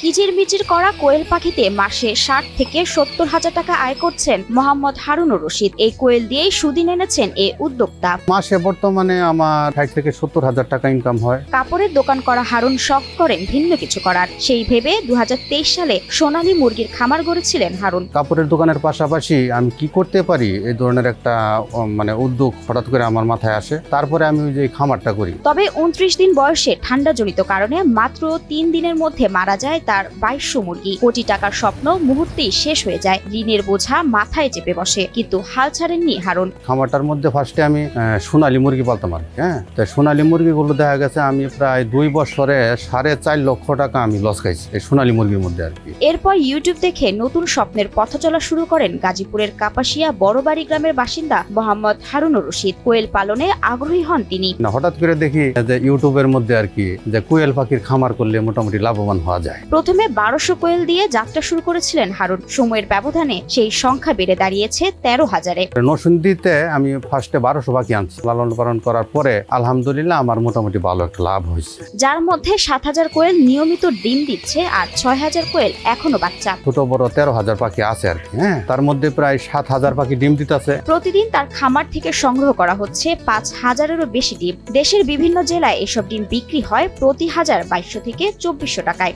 কিচিরমিচির করা কোয়েল পাখিতে মাসে ৬০ থেকে ৭০ হাজার টাকা আয় করছেন মোহাম্মদ হারুনুর রশিদ। এই কোয়েল দিয়েই সুদিন এনেছেন এ উদ্যোক্তা। মাসে বর্তমানে আমার ৬০ থেকে ৭০ হাজার টাকা ইনকাম হয়। কাপড়ের দোকান করা হারুন শখ করেন ভিন্ন কিছু করার। সেই ভেবে ২০২৩ সালে সোনালী মুরগির খামার গড়েছিলেন হারুন। কাপড়ের দোকানের পাশাপাশি আমি কি করতে পারি এই ধরনের একটা উদ্যোগ হঠাৎ করে আমার মাথায় আসে। তারপরে আমি ওই যে খামারটা করি। তবে ২৯ দিন বয়সে ঠান্ডাজনিত কারণে মাত্র ৩ দিনের মধ্যে মারা যায় তার ২২০০ মুরগি। কোটি টাকার স্বপ্ন মুহূর্তেই শেষ হয়ে যায়। ঋণের বোঝা মাথায় চেপে বসে, কিন্তু হাল ছাড়েননি হারুন। খামারটার মধ্যে ফার্স্টে আমি সোনালী মুরগি পালতাম আর কি। তো সোনালী মুরগিগুলো দেখা গেছে আমি প্রায় ২ বছরে ৪.৫ লক্ষ টাকা আমি লস খাইছি এই সোনালী মুরগির মধ্যে আর কি। এরপর ইউটিউব দেখে নতুন স্বপ্নের পথ চলা শুরু করেন গাজীপুরের কাপাসিয়া বড়বাড়ি গ্রামের বাসিন্দা মোহাম্মদ হারুনুর রশিদ। কোয়েল পালনে আগ্রহী হন তিনি। হঠাৎ করে দেখি যে ইউটিউবের মধ্যে আর কি যে কোয়েল পাখির খামার করলে মোটামুটি লাভবান হওয়া যায়। প্রথমে ১২০০ কোয়েল দিয়ে যাত্রা শুরু করেছিলেন হারুন। সময়ের ব্যবধানে সেই সংখ্যা বেড়ে দাঁড়িয়েছে ১৩,০০০-এ। নরসিংদীতে আমি ফার্স্টে ১২০০ পাখি আনছি। লালন পালন করার পরে আলহামদুলিল্লাহ আমার মোটামুটি ভালো একটা লাভ হয়েছে, যার মধ্যে ৭,০০০ কোয়েল নিয়মিত ডিম দিচ্ছে আর ৬,০০০ কোয়েল এখনো বাচ্চা। ছোট বড় ১৩,০০০ পাখি আছে আর কি। তার মধ্যে প্রায় ৭,০০০ পাখি ডিম দিতেছে। প্রতিদিন তার খামার থেকে সংগ্রহ করা হচ্ছে ৫,০০০-এরও বেশি ডিম। দেশের বিভিন্ন জেলায় এসব ডিম বিক্রি হয় প্রতি হাজার ২২০০ থেকে ২৪০০ টাকায়।